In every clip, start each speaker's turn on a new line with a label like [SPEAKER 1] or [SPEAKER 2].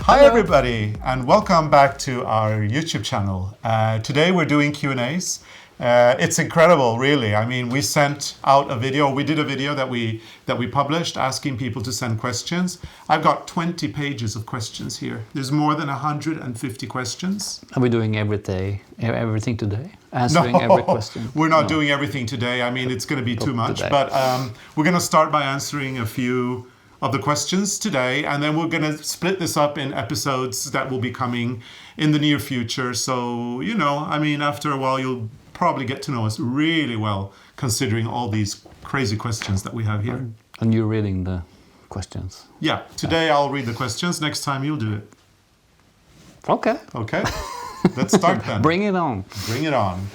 [SPEAKER 1] Hi everybody, and welcome back to our YouTube channel. Today we're doing Q&As. It's incredible, really. I mean, we sent out a video. We did a video that we published asking people to send questions. I've got 20 pages of questions here. There's more than 150 questions.
[SPEAKER 2] Are we doing everything today? Answering every question?
[SPEAKER 1] We're not doing everything today. I mean, it's going to be too much.
[SPEAKER 2] Today.
[SPEAKER 1] But we're going to start by answering a few of the questions today, and then we're going to split this up in episodes that will be coming in the near future. So, you know, I mean, after a while, you'll probably get to know us really well, considering all these crazy questions that we have here.
[SPEAKER 2] And you're reading the questions?
[SPEAKER 1] Yeah, today I'll read the questions. Next time you'll do it.
[SPEAKER 2] Okay.
[SPEAKER 1] Okay, let's start then.
[SPEAKER 2] Bring it on.
[SPEAKER 1] Bring it on.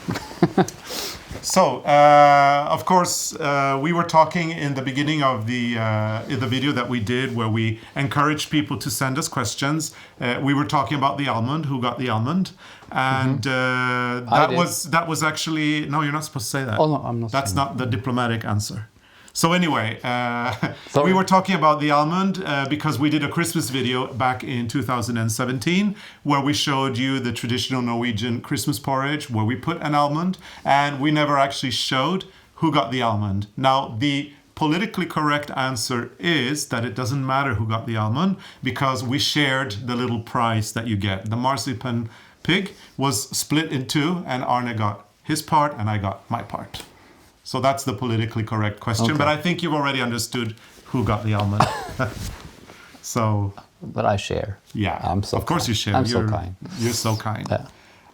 [SPEAKER 1] So, of course, we were talking in the beginning of the video that we did where we encouraged people to send us questions. We were talking about the almond, who got the almond. And that was actually, no, you're not supposed to say that.
[SPEAKER 2] Oh, no, I'm not.
[SPEAKER 1] That's not the diplomatic answer. So anyway,
[SPEAKER 2] Sorry.
[SPEAKER 1] we were talking about the almond because we did a Christmas video back in 2017 where we showed you the traditional Norwegian Christmas porridge where we put an almond, and we never actually showed who got the almond. Now, the politically correct answer is that it doesn't matter who got the almond because we shared the little prize that you get. The marzipan pig was split in two, and Arne got his part and I got my part. So that's the politically correct question,
[SPEAKER 2] Okay.
[SPEAKER 1] but I think you've already understood who got the almond. So,
[SPEAKER 2] But I share.
[SPEAKER 1] yeah,
[SPEAKER 2] I'm so
[SPEAKER 1] of course you share.
[SPEAKER 2] I'm so kind.
[SPEAKER 1] You're so kind.
[SPEAKER 2] Yeah.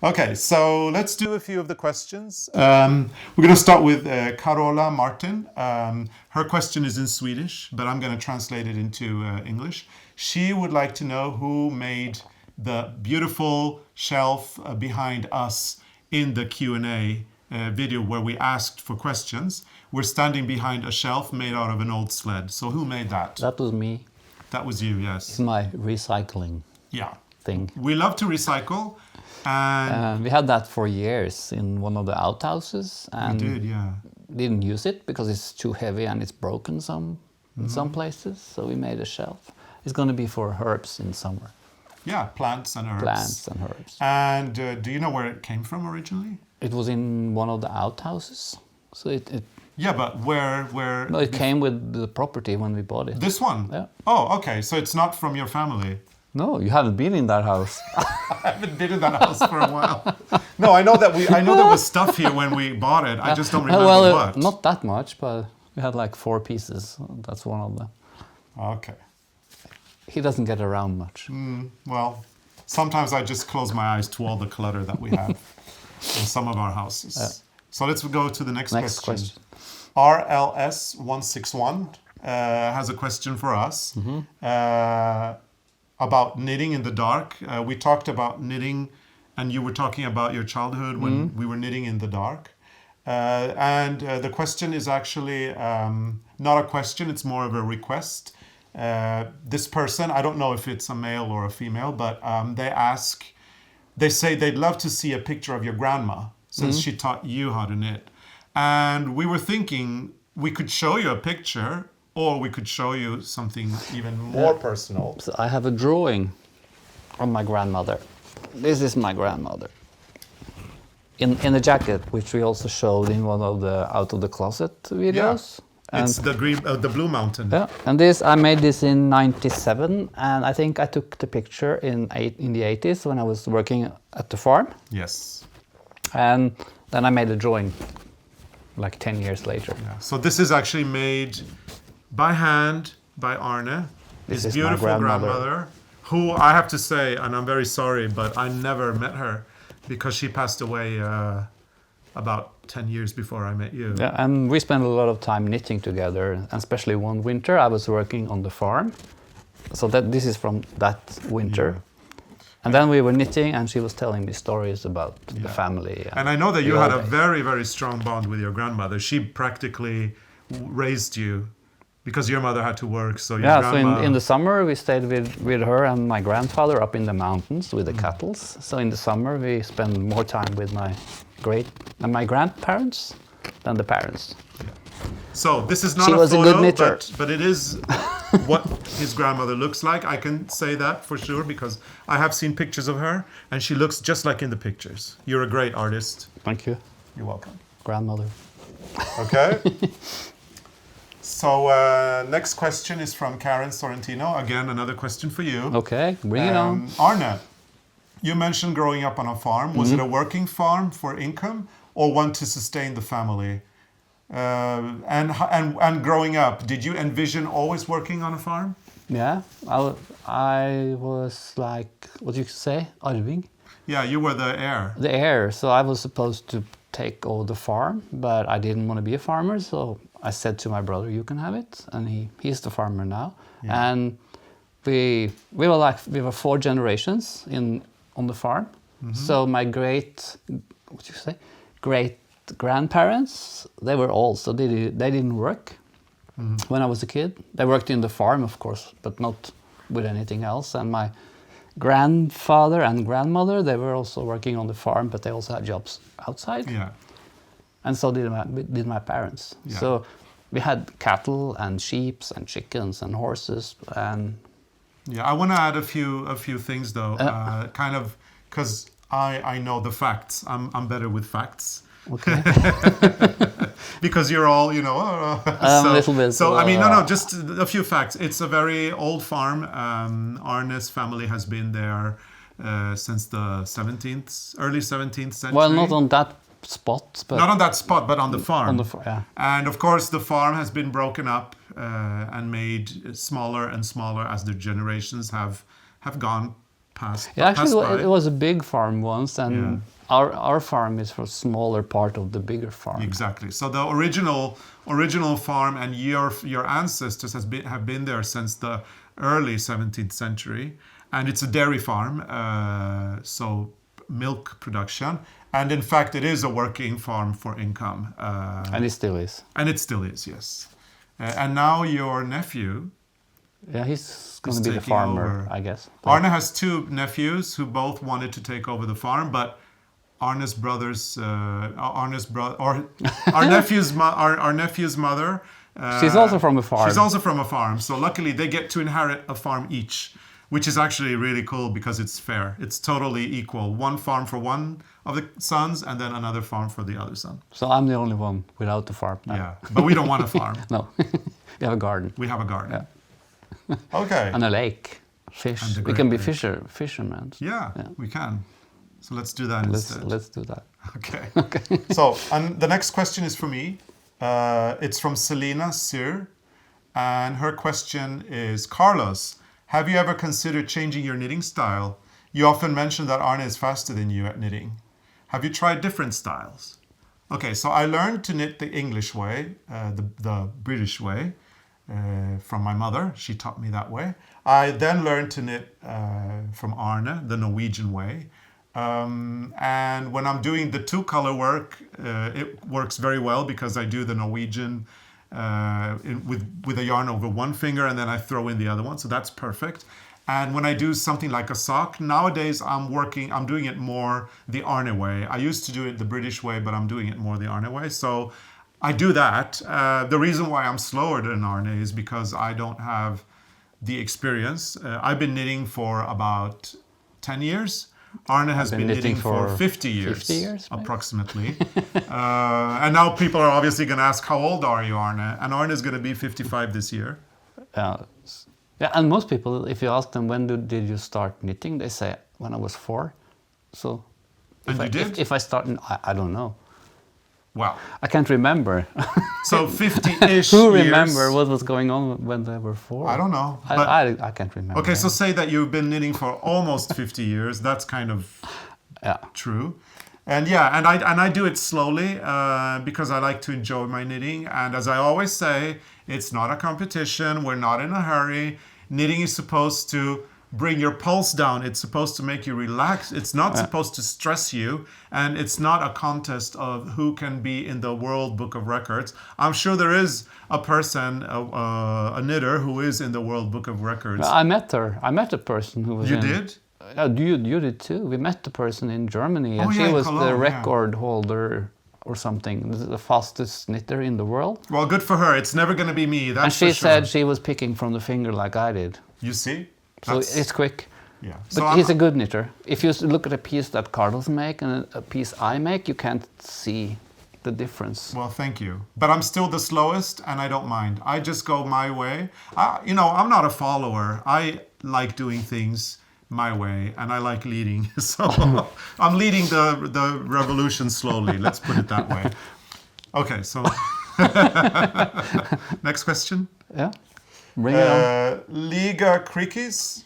[SPEAKER 1] Okay, so let's do a few of the questions. We're going to start with Carola Martin. Her question is in Swedish, but I'm going to translate it into English. She would like to know who made the beautiful shelf behind us in the Q&A video where we asked for questions. We're standing behind a shelf made out of an old sled. So who made that?
[SPEAKER 2] That was me.
[SPEAKER 1] That was you,
[SPEAKER 2] It's
[SPEAKER 1] yes.
[SPEAKER 2] my recycling thing.
[SPEAKER 1] We love to recycle. And
[SPEAKER 2] We had that for years in one of the outhouses. And
[SPEAKER 1] we did, yeah.
[SPEAKER 2] didn't use it because it's too heavy and it's broken in some places. So we made a shelf. It's going to be for herbs in summer.
[SPEAKER 1] Yeah, plants and herbs.
[SPEAKER 2] Plants and herbs.
[SPEAKER 1] And do you know where it came from originally?
[SPEAKER 2] It was in one of the outhouses. So
[SPEAKER 1] Yeah, but where?
[SPEAKER 2] no, it came with the property when we bought it.
[SPEAKER 1] This one?
[SPEAKER 2] Yeah.
[SPEAKER 1] Oh, okay. So it's not from your family.
[SPEAKER 2] No, you haven't been in that house.
[SPEAKER 1] I haven't been in that house for a while. No, I know there was stuff here when we bought it. I just don't remember what.
[SPEAKER 2] Not that much, but we had like 4 pieces. That's one of them.
[SPEAKER 1] Okay.
[SPEAKER 2] He doesn't get around much.
[SPEAKER 1] Well, sometimes I just close my eyes to all the clutter that we have in some of our houses. So let's go to the next question. RLS161 has a question for us about knitting in the dark. We talked about knitting, and you were talking about your childhood when we were knitting in the dark. And the question is actually not a question, it's more of a request. This person, I don't know if it's a male or a female, but they say they'd love to see a picture of your grandma since she taught you how to knit. And we were thinking we could show you a picture, or we could show you something even more personal.
[SPEAKER 2] So I have a drawing of my grandmother. This is my grandmother. In a jacket, which we also showed in one of the Out of the Closet videos.
[SPEAKER 1] Yeah. It's the Blue Mountain.
[SPEAKER 2] Yeah, and I made this in '97, and I think I took the picture in the '80s when I was working at the farm.
[SPEAKER 1] Yes.
[SPEAKER 2] And then I made a drawing like 10 years later.
[SPEAKER 1] Yeah. So this is actually made by hand by Arne, his beautiful grandmother, who I have to say, and I'm very sorry, but I never met her because she passed away about 10 years before I met you.
[SPEAKER 2] Yeah, and we spent a lot of time knitting together, and especially one winter I was working on the farm. So this is from that winter. Yeah. And then we were knitting, and she was telling me stories about the family.
[SPEAKER 1] And I know that you had a very, very strong bond with your grandmother. She practically raised you because your mother had to work. So your grandma...
[SPEAKER 2] so in the summer we stayed with her and my grandfather up in the mountains with the cattle. So in the summer we spent more time with my grandparents than the parents.
[SPEAKER 1] Yeah. So this is not
[SPEAKER 2] She
[SPEAKER 1] a
[SPEAKER 2] was a
[SPEAKER 1] photo,
[SPEAKER 2] good knitter.
[SPEAKER 1] but it is what his grandmother looks like. I can say that for sure because I have seen pictures of her and she looks just like in the pictures. You're a great artist.
[SPEAKER 2] Thank you,
[SPEAKER 1] You're welcome.
[SPEAKER 2] grandmother.
[SPEAKER 1] Okay. So next question is from Karen Sorrentino. Again, another question for you.
[SPEAKER 2] Okay, bring it on.
[SPEAKER 1] Arne, you mentioned growing up on a farm. Was it a working farm for income or one to sustain the family? And growing up, did you envision always working on a farm?
[SPEAKER 2] Yeah, I was like, what do you say, arving?
[SPEAKER 1] Yeah, you were the heir.
[SPEAKER 2] The heir. So I was supposed to take over the farm, but I didn't want to be a farmer. So I said to my brother, "You can have it," and he's the farmer now.
[SPEAKER 1] Yeah.
[SPEAKER 2] And we were 4 generations on the farm. So my great grandparents, they were old, so they didn't work when I was a kid. They worked in the farm, of course, but not with anything else. And my grandfather and grandmother, they were also working on the farm, but they also had jobs outside.
[SPEAKER 1] Yeah.
[SPEAKER 2] And so did my parents.
[SPEAKER 1] Yeah.
[SPEAKER 2] So we had cattle and sheep and chickens and horses and
[SPEAKER 1] Yeah, I want to add a few things though, kind of because I know the facts. I'm better with facts.
[SPEAKER 2] okay.
[SPEAKER 1] Because you're all, you know,
[SPEAKER 2] A little bit.
[SPEAKER 1] So, I mean, no, just a few facts. It's a very old farm. Arne's family has been there since the early 17th century.
[SPEAKER 2] Well, not on that spot, but
[SPEAKER 1] Not on that spot, but on the farm.
[SPEAKER 2] on the yeah.
[SPEAKER 1] And of course, the farm has been broken up and made smaller and smaller as the generations have gone past.
[SPEAKER 2] Yeah, actually,
[SPEAKER 1] passed by.
[SPEAKER 2] it was a big farm once, and
[SPEAKER 1] Yeah.
[SPEAKER 2] our farm is for a smaller part of the bigger farm.
[SPEAKER 1] Exactly. So the original farm and your ancestors have been there since the early 17th century, and it's a dairy farm, so milk production, and in fact it is a working farm for income,
[SPEAKER 2] And it still is.
[SPEAKER 1] and it still is, yes. And now your nephew,
[SPEAKER 2] Yeah, he's going to be the
[SPEAKER 1] taking
[SPEAKER 2] farmer,
[SPEAKER 1] over.
[SPEAKER 2] I guess.
[SPEAKER 1] Arne has 2 nephews who both wanted to take over the farm, but Arne's brothers, our nephew's mother.
[SPEAKER 2] She's also from a farm.
[SPEAKER 1] She's also from a farm, so luckily they get to inherit a farm each, which is actually really cool because it's fair. It's totally equal. One farm for one of the sons, and then another farm for the other son.
[SPEAKER 2] So I'm the only one without the farm now.
[SPEAKER 1] Yeah, but we don't want a farm.
[SPEAKER 2] No, we have a garden
[SPEAKER 1] We have a garden.
[SPEAKER 2] Yeah.
[SPEAKER 1] Okay.
[SPEAKER 2] and a lake. Fish.
[SPEAKER 1] And a
[SPEAKER 2] We
[SPEAKER 1] great
[SPEAKER 2] can be
[SPEAKER 1] lake.
[SPEAKER 2] fishermen.
[SPEAKER 1] Yeah,
[SPEAKER 2] Yeah.
[SPEAKER 1] we can. So let's do that instead.
[SPEAKER 2] Let's do that.
[SPEAKER 1] Okay. So, and the next question is for me. It's from Selena Sir. And her question is, Carlos, have you ever considered changing your knitting style? You often mention that Arne is faster than you at knitting. Have you tried different styles? Okay, so I learned to knit the English way, the British way, from my mother. She taught me that way. I then learned to knit from Arne, the Norwegian way. And when I'm doing the 2-color work, it works very well because I do the Norwegian with a yarn over one finger and then I throw in the other one. So that's perfect. And when I do something like a sock, nowadays I'm doing it more the Arne way. I used to do it the British way, but I'm doing it more the Arne way. So I do that. The reason why I'm slower than Arne is because I don't have the experience. I've been knitting for about 10 years. Arne has been knitting for 50 years,
[SPEAKER 2] 50 years maybe?
[SPEAKER 1] approximately. And now people are obviously going to ask, how old are you, Arne? And Arne is going to be 55 this year.
[SPEAKER 2] Yeah, and most people, if you ask them when did you start knitting, they say when I was 4. So,
[SPEAKER 1] And you did?
[SPEAKER 2] If I start, I don't know.
[SPEAKER 1] Wow.
[SPEAKER 2] I can't remember.
[SPEAKER 1] So 50-ish
[SPEAKER 2] Who
[SPEAKER 1] years.
[SPEAKER 2] remember what was going on when they were 4?
[SPEAKER 1] I don't know. But,
[SPEAKER 2] I can't remember.
[SPEAKER 1] okay, so say that you've been knitting for almost 50 years. That's kind of
[SPEAKER 2] Yeah.
[SPEAKER 1] true. And yeah, and I do it slowly because I like to enjoy my knitting. And as I always say, it's not a competition. We're not in a hurry. Knitting is supposed to bring your pulse down. It's supposed to make you relax. It's not supposed to stress you. And it's not a contest of who can be in the World Book of Records. I'm sure there is a person, a knitter, who is in the World Book of Records.
[SPEAKER 2] I met her. I met a person who was
[SPEAKER 1] You
[SPEAKER 2] in...
[SPEAKER 1] did?
[SPEAKER 2] You did too. We met the person in Germany, and
[SPEAKER 1] Oh,
[SPEAKER 2] she
[SPEAKER 1] yeah, in
[SPEAKER 2] was
[SPEAKER 1] Cologne,
[SPEAKER 2] the
[SPEAKER 1] yeah.
[SPEAKER 2] record holder or something, the fastest knitter in the world.
[SPEAKER 1] Well, good for her. It's never going to be me. That's
[SPEAKER 2] And she
[SPEAKER 1] for sure.
[SPEAKER 2] said she was picking from the finger like I did.
[SPEAKER 1] You see?
[SPEAKER 2] So it's quick.
[SPEAKER 1] Yeah.
[SPEAKER 2] But
[SPEAKER 1] So
[SPEAKER 2] he's a good knitter. If you look at a piece that Carlos make and a piece I make, you can't see the difference.
[SPEAKER 1] Well, thank you. But I'm still the slowest, and I don't mind. I just go my way. I'm not a follower. I like doing things my way, and I like leading. So I'm leading the revolution slowly. Let's put it that way. Okay, so next question.
[SPEAKER 2] Yeah, bring it on.
[SPEAKER 1] Liga Krikis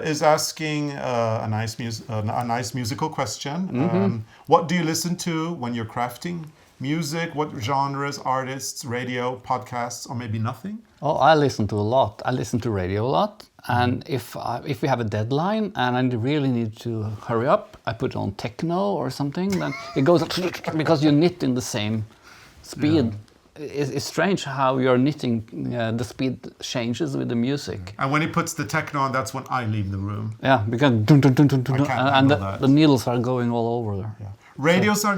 [SPEAKER 1] is asking a nice musical question. What do you listen to when you're crafting music? What genres, artists, radio, podcasts, or maybe nothing?
[SPEAKER 2] Oh, I listen to a lot. I listen to radio a lot, and if we have a deadline and I really need to hurry up, I put on techno or something. Then it goes because you knit in the same speed. Yeah. It's strange how your knitting, the speed changes with the music.
[SPEAKER 1] And when he puts the techno on, that's when I leave the room.
[SPEAKER 2] Yeah, because and the needles are going all over there.
[SPEAKER 1] Yeah. Radios are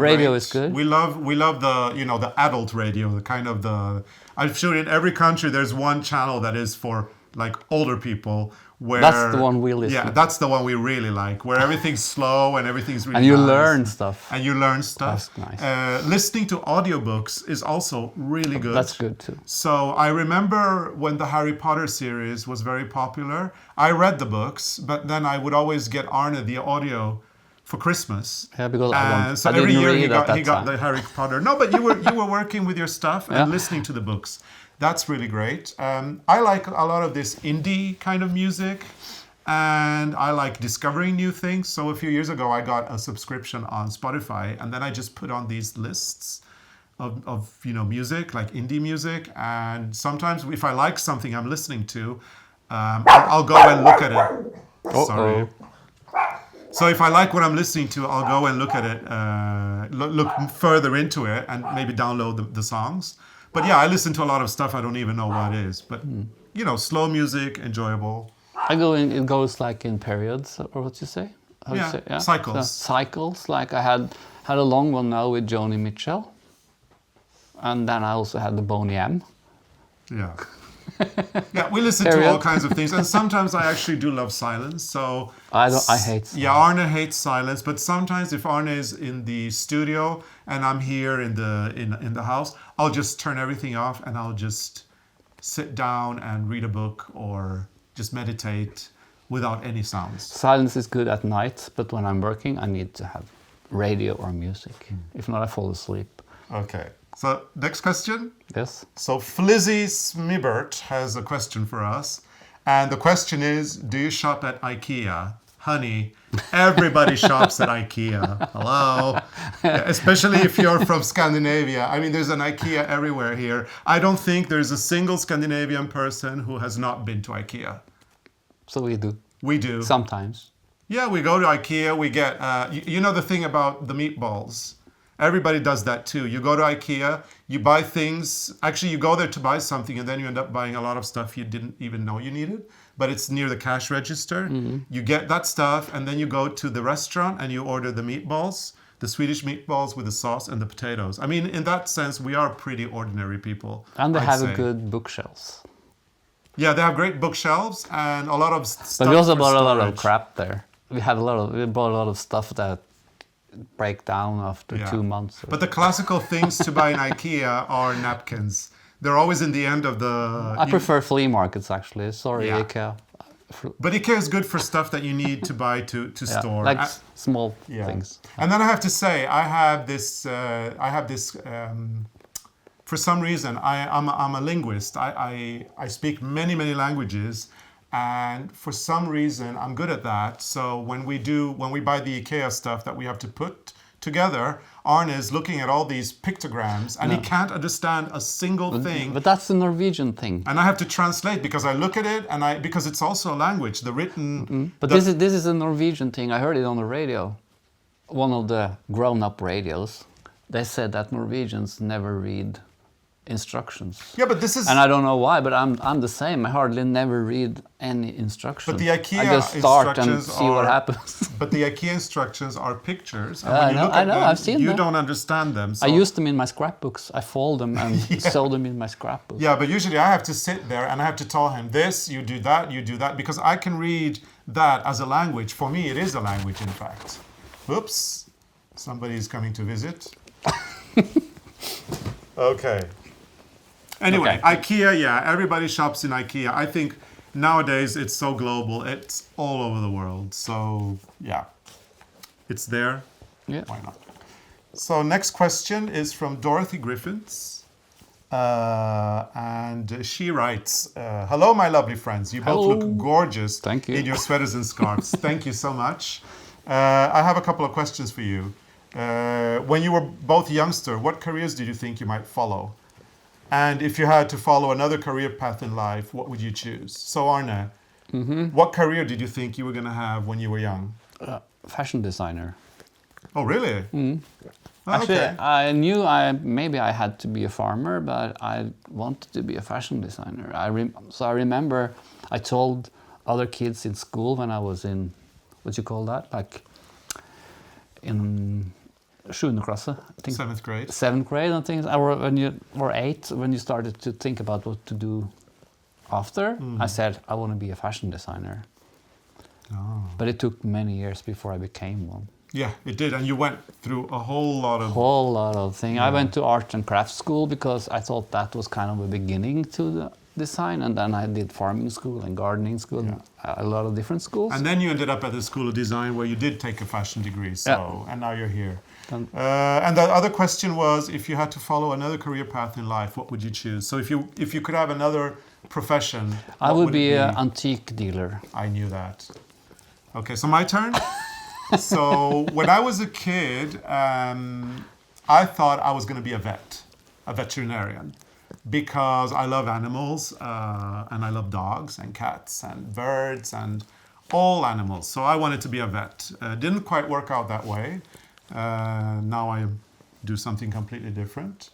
[SPEAKER 2] radio
[SPEAKER 1] great.
[SPEAKER 2] Is good.
[SPEAKER 1] We love the adult radio, the kind of the. I'm sure in every country there's one channel that is for like older people. Where,
[SPEAKER 2] that's the one we listen.
[SPEAKER 1] Yeah, that's the one we really like, where everything's slow and everything's really
[SPEAKER 2] and you
[SPEAKER 1] nice.
[SPEAKER 2] learn stuff.
[SPEAKER 1] And you learn stuff.
[SPEAKER 2] That's nice.
[SPEAKER 1] Listening to audiobooks is also really good.
[SPEAKER 2] That's good too.
[SPEAKER 1] So I remember when the Harry Potter series was very popular, I read the books, but then I would always get Arne the audio for Christmas.
[SPEAKER 2] Yeah, because
[SPEAKER 1] so every year he got the Harry Potter. No, but you were working with your stuff and listening to the books. That's really great. I like a lot of this indie kind of music, and I like discovering new things. So a few years ago, I got a subscription on Spotify, and then I just put on these lists of music, like indie music. And sometimes if I like something I'm listening to, I'll go and look at it. Sorry. So if I like what I'm listening to, I'll go and look at it, look further into it, and maybe download the songs. But yeah, I listen to a lot of stuff I don't even know what it is. But slow music, enjoyable.
[SPEAKER 2] It goes like in periods, or what you say? How
[SPEAKER 1] yeah,
[SPEAKER 2] you say? Yeah,
[SPEAKER 1] cycles.
[SPEAKER 2] So, cycles. Like I had a long one now with Joni Mitchell, and then I also had the Boney M.
[SPEAKER 1] Yeah. Yeah, we listen to all kinds of things, and sometimes I actually do love silence. So
[SPEAKER 2] I hate silence.
[SPEAKER 1] Yeah, Arne hates silence, but sometimes if Arne is in the studio and I'm here in the house, I'll just turn everything off and I'll just sit down and read a book or just meditate without any sounds.
[SPEAKER 2] Silence is good at night, but when I'm working, I need to have radio or music. If not, I fall asleep.
[SPEAKER 1] Okay. So next question.
[SPEAKER 2] Yes.
[SPEAKER 1] So Flizzy Smibert has a question for us. And the question is, do you shop at IKEA? Honey, everybody shops at IKEA. Hello. Yeah, especially if you're from Scandinavia. I mean, there's an IKEA everywhere here. I don't think there's a single Scandinavian person who has not been to IKEA.
[SPEAKER 2] So we do.
[SPEAKER 1] We do.
[SPEAKER 2] Sometimes.
[SPEAKER 1] Yeah, we go to IKEA. We get, you know the thing about the meatballs. Everybody does that too. You go to IKEA, you buy things. Actually, you go there to buy something and then you end up buying a lot of stuff you didn't even know you needed. But it's near the cash register. Mm-hmm. You get that stuff and then you go to the restaurant and you order the meatballs, the Swedish meatballs with the sauce and the potatoes. I mean, in that sense, we are pretty ordinary people.
[SPEAKER 2] And they have a good bookshelves.
[SPEAKER 1] Yeah, they have great bookshelves and a lot of stuff.
[SPEAKER 2] But we also bought a lot of crap there. We bought a lot of stuff that break down after 2 months.
[SPEAKER 1] But the classical things to buy in IKEA are napkins. They're always in the end of the...
[SPEAKER 2] I prefer flea markets, actually. Sorry, IKEA.
[SPEAKER 1] But IKEA is good for stuff that you need to buy to store.
[SPEAKER 2] Like small things.
[SPEAKER 1] And then I have to say, I have this, for some reason, I'm a linguist. I speak many, many languages. And for some reason, I'm good at that. So when we buy the IKEA stuff that we have to put together, Arne is looking at all these pictograms and he can't understand a single thing.
[SPEAKER 2] But that's the Norwegian thing.
[SPEAKER 1] And I have to translate because I look at it and because it's also a language, the written. Mm-hmm.
[SPEAKER 2] But this is a Norwegian thing. I heard it on the radio, one of the grown-up radios. They said that Norwegians never read instructions.
[SPEAKER 1] Yeah, but this is...
[SPEAKER 2] And I don't know why, but I'm the same. I hardly never read any instructions.
[SPEAKER 1] But the IKEA
[SPEAKER 2] I just start and
[SPEAKER 1] instructions
[SPEAKER 2] see what happens.
[SPEAKER 1] But the IKEA instructions are pictures. And
[SPEAKER 2] Yeah,
[SPEAKER 1] when you look at them,
[SPEAKER 2] I've seen
[SPEAKER 1] you
[SPEAKER 2] them.
[SPEAKER 1] don't understand them. So.
[SPEAKER 2] I use them in my scrapbooks. I fold them and sew them in my scrapbooks.
[SPEAKER 1] Yeah, but usually I have to sit there and I have to tell him this, you do that, because I can read that as a language. For me, it is a language, in fact. Oops, somebody's coming to visit. Okay. Anyway,
[SPEAKER 2] Okay.
[SPEAKER 1] IKEA, yeah, everybody shops in IKEA. I think nowadays it's so global, it's all over the world. So, yeah, it's there.
[SPEAKER 2] Yeah.
[SPEAKER 1] Why not? So, next question is from Dorothy Griffiths. And she writes, hello, my lovely friends. You both
[SPEAKER 2] Hello.
[SPEAKER 1] look gorgeous
[SPEAKER 2] Thank you.
[SPEAKER 1] in your sweaters and scarves. Thank you so much. I have a couple of questions for you. When you were both youngster, what careers did you think you might follow? And if you had to follow another career path in life, what would you choose? So Arne, what career did you think you were going to have when you were young?
[SPEAKER 2] Fashion designer.
[SPEAKER 1] Oh, really? Oh,
[SPEAKER 2] Actually,
[SPEAKER 1] okay.
[SPEAKER 2] I knew maybe I had to be a farmer, but I wanted to be a fashion designer. So I remember I told other kids in school when I was in, what you call that? Like in 7th class, I think.
[SPEAKER 1] 7th grade.
[SPEAKER 2] 7th grade and things. Or when you were 8, when you started to think about what to do after, I said, I want to be a fashion designer.
[SPEAKER 1] Oh.
[SPEAKER 2] But it took many years before I became one.
[SPEAKER 1] Yeah, it did. And you went through a whole lot of...
[SPEAKER 2] things. I went to art and craft school because I thought that was kind of a beginning to the design. And then I did farming school and gardening school, a lot of different schools.
[SPEAKER 1] And then you ended up at the School of Design where you did take a fashion degree. So, and now you're here. And the other question was, if you had to follow another career path in life, what would you choose? So if you could have another profession,
[SPEAKER 2] I
[SPEAKER 1] what
[SPEAKER 2] would be
[SPEAKER 1] it
[SPEAKER 2] an antique dealer.
[SPEAKER 1] I knew that. Okay, so my turn. So when I was a kid, I thought I was going to be a veterinarian, because I love animals and I love dogs and cats and birds and all animals. So I wanted to be a vet. Didn't quite work out that way. Now I do something completely different,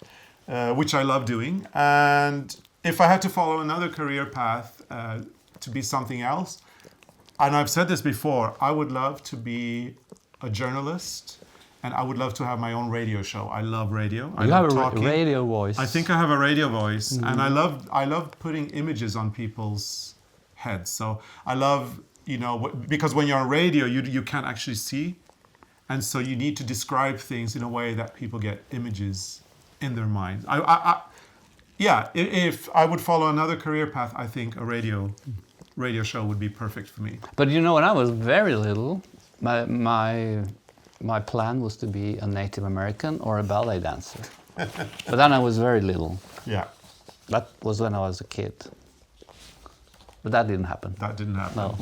[SPEAKER 1] which I love doing. And if I had to follow another career path to be something else, and I've said this before, I would love to be a journalist, and I would love to have my own radio show. I love radio. I
[SPEAKER 2] You
[SPEAKER 1] love
[SPEAKER 2] have
[SPEAKER 1] talking.
[SPEAKER 2] a radio voice.
[SPEAKER 1] I think I have a radio voice, and I love putting images on people's heads. So I love, because when you're on radio, you can't actually see, and so you need to describe things in a way that people get images in their mind. If I would follow another career path, I think a radio show would be perfect for me.
[SPEAKER 2] But when I was very little, my plan was to be a Native American or a ballet dancer. But then I was very little.
[SPEAKER 1] Yeah.
[SPEAKER 2] That was when I was a kid. But that didn't happen.
[SPEAKER 1] That didn't happen.
[SPEAKER 2] No.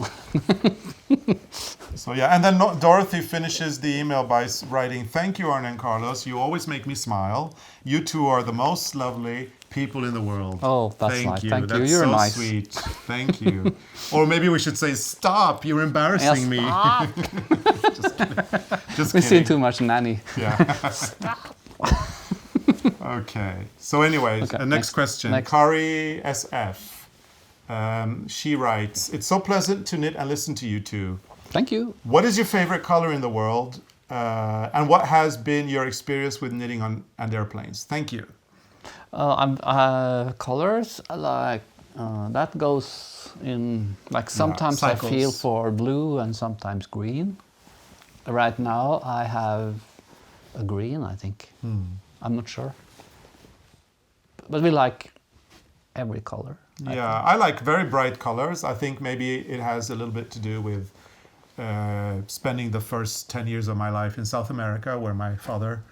[SPEAKER 1] So yeah, and then Dorothy finishes the email by writing, "Thank you, Arne and Carlos. You always make me smile. You two are the most lovely people in the world."
[SPEAKER 2] Oh, that's
[SPEAKER 1] Thank
[SPEAKER 2] nice.
[SPEAKER 1] you.
[SPEAKER 2] Thank you.
[SPEAKER 1] That's
[SPEAKER 2] You're
[SPEAKER 1] so
[SPEAKER 2] nice.
[SPEAKER 1] sweet. Thank you. Or maybe we should say, "Stop! You're embarrassing me." Just kidding. Just
[SPEAKER 2] We've seen
[SPEAKER 1] kidding.
[SPEAKER 2] too much nanny.
[SPEAKER 1] Yeah. Okay. So anyway,
[SPEAKER 2] Okay,
[SPEAKER 1] next question.
[SPEAKER 2] next.
[SPEAKER 1] Kari SF. She writes, "It's so pleasant to knit and listen to you two.
[SPEAKER 2] Thank you.
[SPEAKER 1] What is your favorite color in the world? And what has been your experience with knitting and airplanes? Thank you."
[SPEAKER 2] Colors, like that goes in, like sometimes I
[SPEAKER 1] cycles.
[SPEAKER 2] feel for blue and sometimes green. Right now I have a green, I think. I'm not sure. But we like every color.
[SPEAKER 1] Yeah, I like very bright colors. I think maybe it has a little bit to do with spending the first 10 years of my life in South America, where my father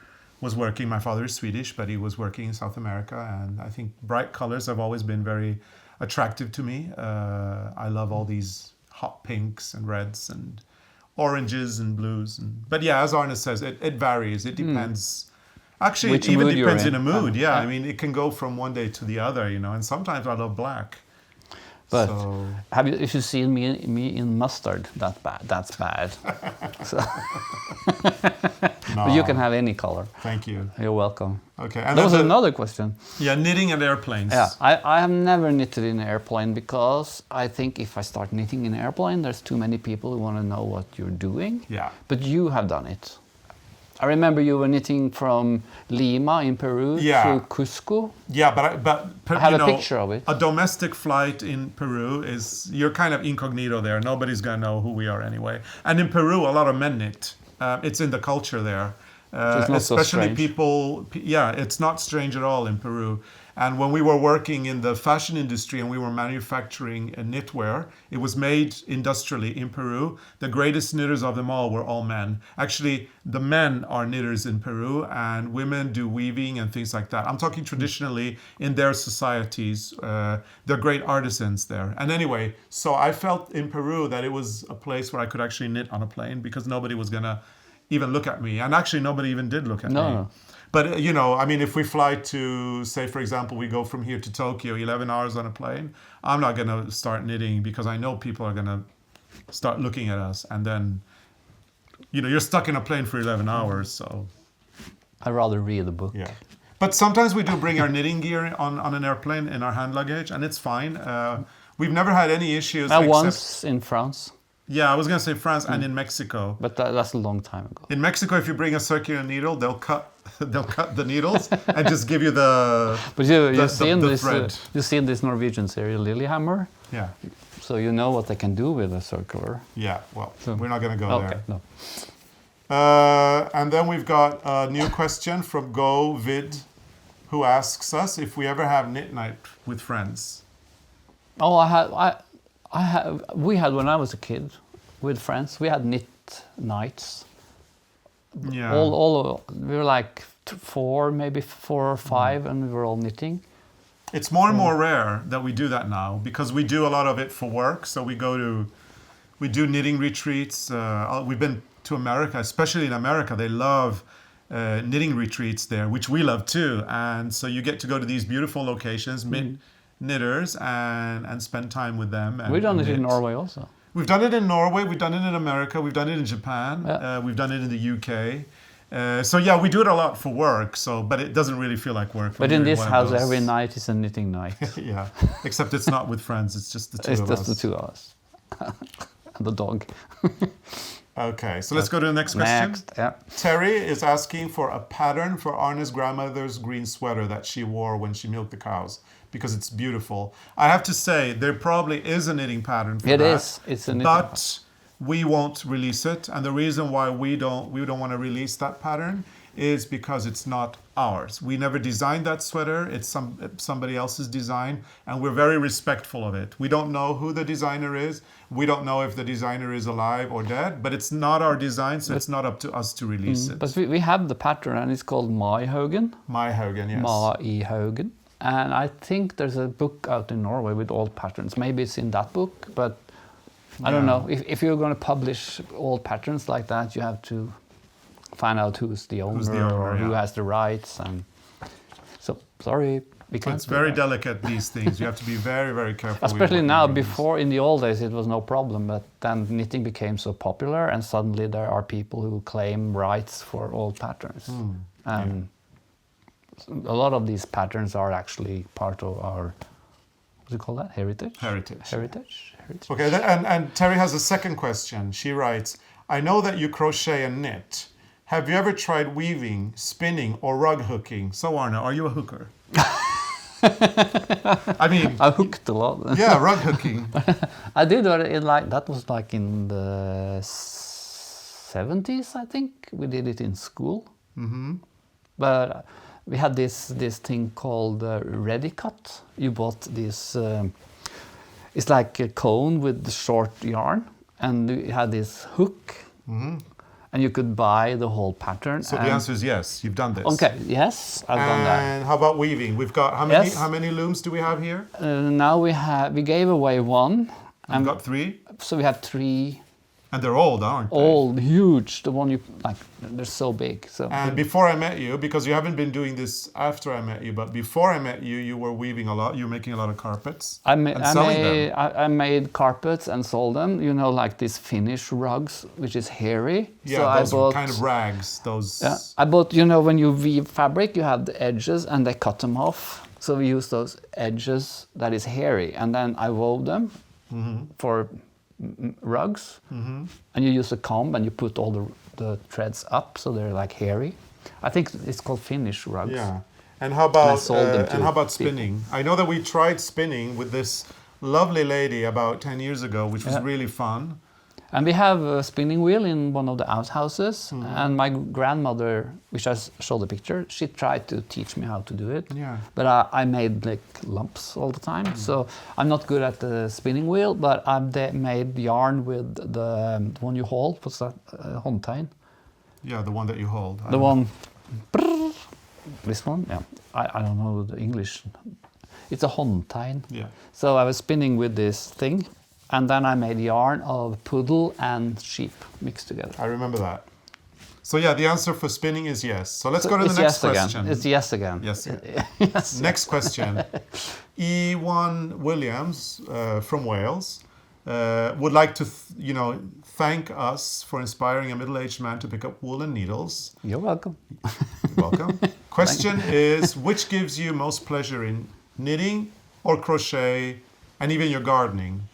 [SPEAKER 1] was working. My father is Swedish, but he was working in South America. And I think bright colors have always been very attractive to me. I love all these hot pinks and reds and oranges and blues. But yeah, as Arne says, it varies. It depends. Actually,
[SPEAKER 2] Which
[SPEAKER 1] it even
[SPEAKER 2] mood you're
[SPEAKER 1] depends
[SPEAKER 2] in.
[SPEAKER 1] in a mood. Yeah, I mean, it can go from one day to the other, and sometimes I love black.
[SPEAKER 2] But
[SPEAKER 1] So-
[SPEAKER 2] if you seen me in mustard, that's bad. So,
[SPEAKER 1] No,
[SPEAKER 2] but you can have any color.
[SPEAKER 1] Thank you.
[SPEAKER 2] You're welcome.
[SPEAKER 1] Okay. And
[SPEAKER 2] There was
[SPEAKER 1] then
[SPEAKER 2] another question.
[SPEAKER 1] yeah, knitting and airplanes.
[SPEAKER 2] Yeah, I have never knitted in an airplane because I think if I start knitting in an airplane, there's too many people who want to know what you're doing.
[SPEAKER 1] Yeah.
[SPEAKER 2] But you have done it. I remember you were knitting from Lima in Peru
[SPEAKER 1] Yeah.
[SPEAKER 2] to Cusco.
[SPEAKER 1] Yeah, but
[SPEAKER 2] I have
[SPEAKER 1] you
[SPEAKER 2] a
[SPEAKER 1] know,
[SPEAKER 2] picture of it.
[SPEAKER 1] A domestic flight in Peru is you're kind of incognito there. Nobody's gonna know who we are anyway. And in Peru, a lot of men knit. It's in the culture there.
[SPEAKER 2] it's not so
[SPEAKER 1] Especially
[SPEAKER 2] strange.
[SPEAKER 1] people. Yeah, it's not strange at all in Peru. And when we were working in the fashion industry and we were manufacturing knitwear, it was made industrially in Peru. The greatest knitters of them all were all men. Actually, the men are knitters in Peru and women do weaving and things like that. I'm talking traditionally in their societies. They're great artisans there. And anyway, so I felt in Peru that it was a place where I could actually knit on a plane because nobody was going to even look at me. And actually, nobody even did look at me.
[SPEAKER 2] No.
[SPEAKER 1] But, you know, I mean, if we fly to, say, for example, we go from here to Tokyo, 11 hours on a plane, I'm not going to start knitting because I know people are going to start looking at us. And then, you know, you're stuck in a plane for 11 hours. So,
[SPEAKER 2] I'd rather read a book.
[SPEAKER 1] yeah. But sometimes we do bring our knitting gear on an airplane in our hand luggage, and it's fine. We've never had any issues.
[SPEAKER 2] Once in France,
[SPEAKER 1] Yeah, I was going to say France and in Mexico.
[SPEAKER 2] but that's a long time ago.
[SPEAKER 1] In Mexico, if you bring a circular needle, they'll cut the needles and just give you the
[SPEAKER 2] But you've
[SPEAKER 1] the
[SPEAKER 2] seen this.
[SPEAKER 1] thread.
[SPEAKER 2] You've seen this Norwegian series Lillehammer,
[SPEAKER 1] yeah.
[SPEAKER 2] so you know what they can do with a circular.
[SPEAKER 1] Yeah, well,
[SPEAKER 2] So-
[SPEAKER 1] we're not going to go
[SPEAKER 2] Okay,
[SPEAKER 1] there.
[SPEAKER 2] no.
[SPEAKER 1] And then we've got a new question from GoVid, who asks us if we ever have knit night with friends.
[SPEAKER 2] Oh, we had when I was a kid with friends. We had knit nights.
[SPEAKER 1] Yeah.
[SPEAKER 2] We were like maybe four or five, and we were all knitting.
[SPEAKER 1] It's more and more rare that we do that now because we do a lot of it for work. So we do knitting retreats. We've been to America, especially in America. They love knitting retreats there, which we love too. And so you get to go to these beautiful locations, meet knitters, and spend time with them. And
[SPEAKER 2] We've done it in
[SPEAKER 1] knit.
[SPEAKER 2] Norway also.
[SPEAKER 1] We've done it in Norway, we've done it in America, we've done it in Japan,
[SPEAKER 2] Yeah.
[SPEAKER 1] we've done it in the UK. So yeah, we do it a lot for work. But it doesn't really feel like work.
[SPEAKER 2] But
[SPEAKER 1] when
[SPEAKER 2] in
[SPEAKER 1] you're
[SPEAKER 2] this
[SPEAKER 1] one of
[SPEAKER 2] house,
[SPEAKER 1] those-
[SPEAKER 2] every night is a knitting night.
[SPEAKER 1] Yeah, except it's not with friends. It's just the two
[SPEAKER 2] It's
[SPEAKER 1] of
[SPEAKER 2] just
[SPEAKER 1] us.
[SPEAKER 2] the two of us and the dog.
[SPEAKER 1] Okay, so let's go to the next question.
[SPEAKER 2] Next, yeah.
[SPEAKER 1] Terry is asking for a pattern for Arne's grandmother's green sweater that she wore when she milked the cows because it's beautiful. I have to say there probably is a knitting pattern for
[SPEAKER 2] It
[SPEAKER 1] that.
[SPEAKER 2] is. It's a knitting
[SPEAKER 1] But we won't release it, and the reason why we don't want to release that pattern is because it's not ours. We never designed that sweater. It's somebody else's design, and we're very respectful of it. We don't know who the designer is. We don't know if the designer is alive or dead, but it's not our design, so it's not up to us to release it.
[SPEAKER 2] But we have the pattern, and it's called Maihaugen.
[SPEAKER 1] Maihaugen, yes.
[SPEAKER 2] Maihaugen. And I think there's a book out in Norway with old patterns. Maybe it's in that book, but I don't
[SPEAKER 1] Yeah.
[SPEAKER 2] know. If you're going to publish old patterns like that, you have to find out who's the owner, or who
[SPEAKER 1] yeah.
[SPEAKER 2] has the rights. And so, sorry, we can't.
[SPEAKER 1] It's
[SPEAKER 2] do
[SPEAKER 1] very
[SPEAKER 2] that.
[SPEAKER 1] delicate, these things. You have to be very, very careful. with
[SPEAKER 2] Especially
[SPEAKER 1] what
[SPEAKER 2] now.
[SPEAKER 1] you release.
[SPEAKER 2] Before, in the old days, it was no problem, but then knitting became so popular, and suddenly there are people who claim rights for old patterns. And a lot of these patterns are actually part of our, what do you call that? Heritage?
[SPEAKER 1] Heritage.
[SPEAKER 2] Heritage.
[SPEAKER 1] Okay, and Terry has a second question. She writes, I know that you crochet and knit. Have you ever tried weaving, spinning, or rug hooking? So Arne, are you a hooker? I mean,
[SPEAKER 2] I hooked a lot.
[SPEAKER 1] yeah, rug hooking.
[SPEAKER 2] I did it that was like in the 70s, I think. We did it in school. Mm-hmm. But we had this thing called ready cut. You bought this, it's like a cone with short yarn, and you had this hook, and you could buy the whole pattern.
[SPEAKER 1] So the answer is yes, you've done this.
[SPEAKER 2] Okay, yes, I've done that.
[SPEAKER 1] And how about weaving? We've got,
[SPEAKER 2] Yes.
[SPEAKER 1] how many looms do we have here?
[SPEAKER 2] Now we gave away one,
[SPEAKER 1] We've got 3.
[SPEAKER 2] so we have 3.
[SPEAKER 1] And they're old, aren't they?
[SPEAKER 2] Old, huge. The one you like, they're so big. So.
[SPEAKER 1] And before I met you, because you haven't been doing this after I met you, but before I met you, you were weaving a lot. You were making a lot of carpets and selling them.
[SPEAKER 2] I made carpets and sold them. You know, like these Finnish rugs, which is hairy.
[SPEAKER 1] Yeah,
[SPEAKER 2] so
[SPEAKER 1] those
[SPEAKER 2] I bought,
[SPEAKER 1] kind of rags. Those.
[SPEAKER 2] Yeah, I bought. You know, when you weave fabric, you have the edges, and they cut them off. So we use those edges that is hairy, and then I wove them for rugs. And you use a comb and you put all the threads up, so they're like hairy. I think it's called Finnish rugs.
[SPEAKER 1] Yeah. And how about
[SPEAKER 2] people.
[SPEAKER 1] spinning? I know that we tried spinning with this lovely lady about 10 years ago, which was really fun.
[SPEAKER 2] And we have a spinning wheel in one of the outhouses. And my grandmother, which I showed the picture, she tried to teach me how to do it.
[SPEAKER 1] Yeah.
[SPEAKER 2] But I made like lumps all the time. So I'm not good at the spinning wheel, but I've made yarn with the one you hold. What's that? Håndtegn.
[SPEAKER 1] Yeah, the one that you hold.
[SPEAKER 2] The one. This one? Yeah. I don't know the English. It's a håndtegn.
[SPEAKER 1] Yeah.
[SPEAKER 2] So I was spinning with this thing. And then I made yarn of poodle and sheep mixed together.
[SPEAKER 1] I remember that. So yeah, the answer for spinning is yes. So let's go to the next question.
[SPEAKER 2] It's yes again.
[SPEAKER 1] Yes.
[SPEAKER 2] Yes.
[SPEAKER 1] Next question. E1 Williams from Wales would like to, thank us for inspiring a middle-aged man to pick up wool and needles.
[SPEAKER 2] You're welcome.
[SPEAKER 1] You're welcome. Question is, which gives you most pleasure in knitting or crochet and even your gardening?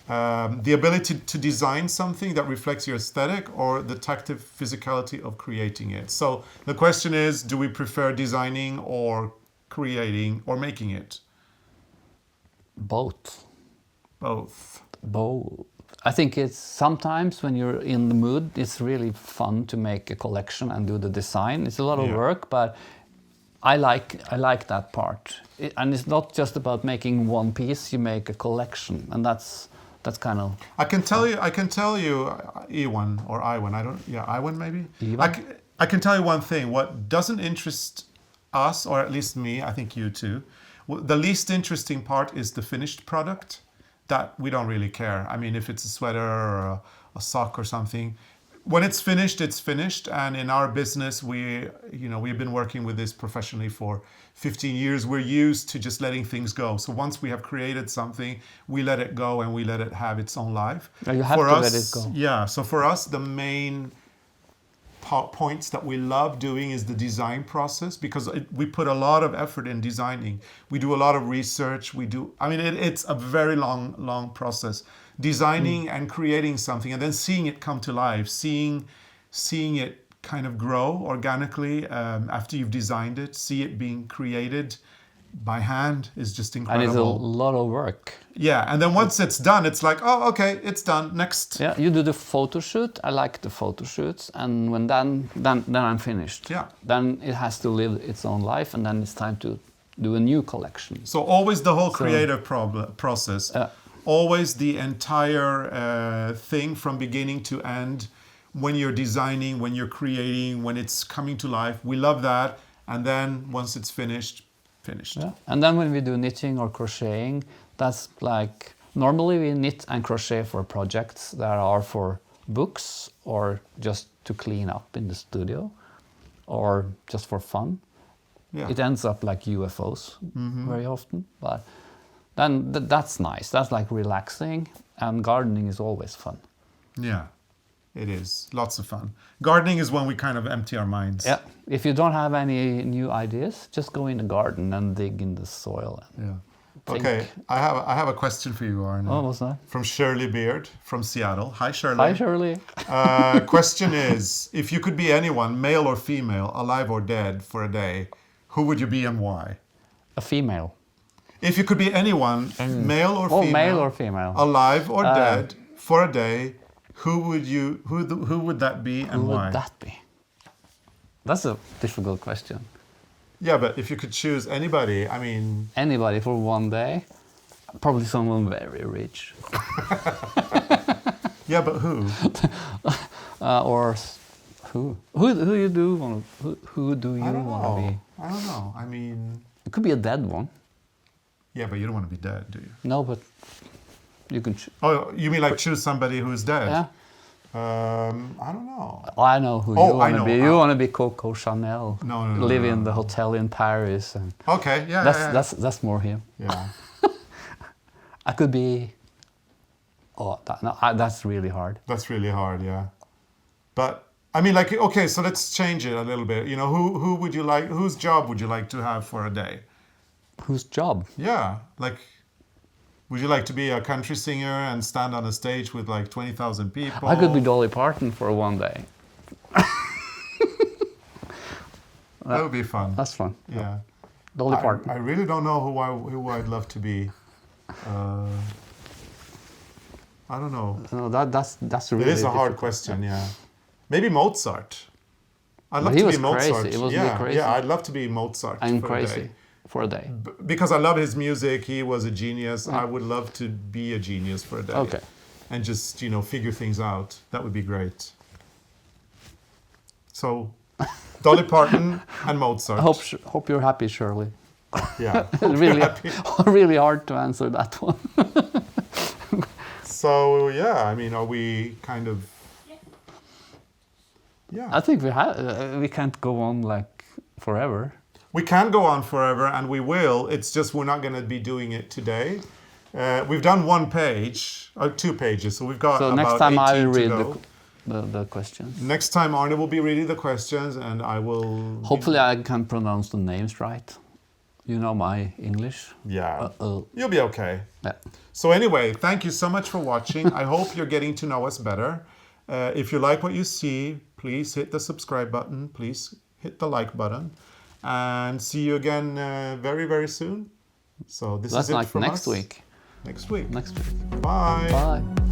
[SPEAKER 1] The ability to design something that reflects your aesthetic or the tactile physicality of creating it. So the question is, do we prefer designing or creating or making it?
[SPEAKER 2] Both.
[SPEAKER 1] Both.
[SPEAKER 2] I think it's sometimes when you're in the mood, it's really fun to make a collection and do the design. It's a lot of work, but I like that part. And it's not just about making one piece, you make a collection, and that's kind of.
[SPEAKER 1] I can tell you, Ewan or Iwan. Iwan maybe. I can tell you one thing. What doesn't interest us, or at least me, I think you too. The least interesting part is the finished product. That we don't really care. I mean, if it's a sweater or a sock or something, when it's finished, it's finished. And in our business, we've been working with this professionally for 15 years. We're used to just letting things go. So once we have created something, we let it go and we let it have its own life.
[SPEAKER 2] You have to let it go.
[SPEAKER 1] Yeah. So for us, the main points that we love doing is the design process, because we put a lot of effort in designing. We do a lot of research. It's a very long process. Designing and creating something and then seeing it come to life, seeing it kind of grow organically after you've designed it, see it being created by hand is just incredible.
[SPEAKER 2] And it's a lot of work.
[SPEAKER 1] Yeah, and then once it's done, it's like, oh, okay, it's done. Next.
[SPEAKER 2] Yeah, you do the photo shoot. I like the photo shoots, and when then I'm finished.
[SPEAKER 1] Yeah.
[SPEAKER 2] Then it has to live its own life, and then it's time to do a new collection.
[SPEAKER 1] So always the whole creative process. Always the entire thing from beginning to end. When you're designing, when you're creating, when it's coming to life, we love that. And then once it's finished. Yeah.
[SPEAKER 2] And then when we do knitting or crocheting, that's like, normally we knit and crochet for projects that are for books or just to clean up in the studio or just for fun. Yeah. It ends up like UFOs very often, but then that's nice. That's like relaxing, and gardening is always fun.
[SPEAKER 1] Yeah. It is. Lots of fun. Gardening is when we kind of empty our minds.
[SPEAKER 2] Yeah. If you don't have any new ideas, just go in the garden and dig in the soil.
[SPEAKER 1] Yeah. Okay. I have a question for you, Arne.
[SPEAKER 2] Oh, what's that?
[SPEAKER 1] From Shirley Beard from Seattle. Hi, Shirley.
[SPEAKER 2] Hi, Shirley.
[SPEAKER 1] Question is, if you could be anyone, male or female, alive or dead for a day, who would you be and why?
[SPEAKER 2] A female.
[SPEAKER 1] If you could be anyone, male or female.
[SPEAKER 2] Male or female.
[SPEAKER 1] Alive or dead for a day, who would that be and why?
[SPEAKER 2] Who would that be? That's a difficult question.
[SPEAKER 1] Yeah, but if you could choose anybody, I mean...
[SPEAKER 2] Anybody for one day? Probably someone very rich.
[SPEAKER 1] Yeah, but who?
[SPEAKER 2] Or who? Who you do want? Who do you want to be?
[SPEAKER 1] I don't know. I mean...
[SPEAKER 2] It could be a dead one.
[SPEAKER 1] Yeah, but you don't want to be dead, do you?
[SPEAKER 2] No, but you can...
[SPEAKER 1] Oh, you mean like choose somebody who's dead?
[SPEAKER 2] Yeah.
[SPEAKER 1] I don't know.
[SPEAKER 2] I know who
[SPEAKER 1] Oh,
[SPEAKER 2] you want
[SPEAKER 1] I
[SPEAKER 2] to
[SPEAKER 1] know.
[SPEAKER 2] be. You want to be Coco Chanel.
[SPEAKER 1] No,
[SPEAKER 2] Live
[SPEAKER 1] no,
[SPEAKER 2] in
[SPEAKER 1] no.
[SPEAKER 2] the hotel in Paris, and
[SPEAKER 1] Okay, yeah.
[SPEAKER 2] that's more him.
[SPEAKER 1] Yeah.
[SPEAKER 2] I could be. Oh, that's really hard.
[SPEAKER 1] That's really hard, yeah. But I mean, like, okay, so let's change it a little bit. You know, who would you like? Whose job would you like to have for a day?
[SPEAKER 2] Whose job?
[SPEAKER 1] Yeah, like, would you like to be a country singer and stand on a stage with like 20,000 people?
[SPEAKER 2] I could be Dolly Parton for one day.
[SPEAKER 1] That would be fun.
[SPEAKER 2] That's fun.
[SPEAKER 1] Yeah.
[SPEAKER 2] Dolly Parton.
[SPEAKER 1] I really don't know who I'd love to be. I don't know.
[SPEAKER 2] No, that's really.
[SPEAKER 1] It is a hard
[SPEAKER 2] difficult.
[SPEAKER 1] question, yeah. Maybe Mozart. I'd love
[SPEAKER 2] He
[SPEAKER 1] to
[SPEAKER 2] was
[SPEAKER 1] be Mozart.
[SPEAKER 2] crazy. It was
[SPEAKER 1] yeah,
[SPEAKER 2] crazy.
[SPEAKER 1] yeah, I'd love to be Mozart.
[SPEAKER 2] I'm
[SPEAKER 1] for
[SPEAKER 2] crazy
[SPEAKER 1] A day.
[SPEAKER 2] for a day.
[SPEAKER 1] Because I love his music. He was a genius. I would love to be a genius for a day.
[SPEAKER 2] Okay.
[SPEAKER 1] And just, you know, figure things out. That would be great. So, Dolly Parton and Mozart.
[SPEAKER 2] Hope you're happy, Shirley.
[SPEAKER 1] Yeah.
[SPEAKER 2] Really, really hard to answer that one.
[SPEAKER 1] So, yeah, I mean, are we kind of... Yeah.
[SPEAKER 2] I think we can't go on like forever.
[SPEAKER 1] We can go on forever, and we will. It's just we're not going to be doing it today. We've done one page, or 2 pages, so we've got
[SPEAKER 2] So
[SPEAKER 1] about
[SPEAKER 2] next time
[SPEAKER 1] 18
[SPEAKER 2] I
[SPEAKER 1] to
[SPEAKER 2] read
[SPEAKER 1] go.
[SPEAKER 2] the questions.
[SPEAKER 1] Next time Arne will be reading the questions, and I will...
[SPEAKER 2] Hopefully I can pronounce the names right. You know my English.
[SPEAKER 1] Yeah, you'll be okay.
[SPEAKER 2] Yeah.
[SPEAKER 1] So anyway, thank you so much for watching. I hope you're getting to know us better. If you like what you see, please hit the subscribe button. Please hit the like button. And see you again very, very soon. So this
[SPEAKER 2] That's
[SPEAKER 1] is it
[SPEAKER 2] like
[SPEAKER 1] from
[SPEAKER 2] next
[SPEAKER 1] us.
[SPEAKER 2] week.
[SPEAKER 1] Next week.
[SPEAKER 2] Next week.
[SPEAKER 1] Bye.
[SPEAKER 2] Bye.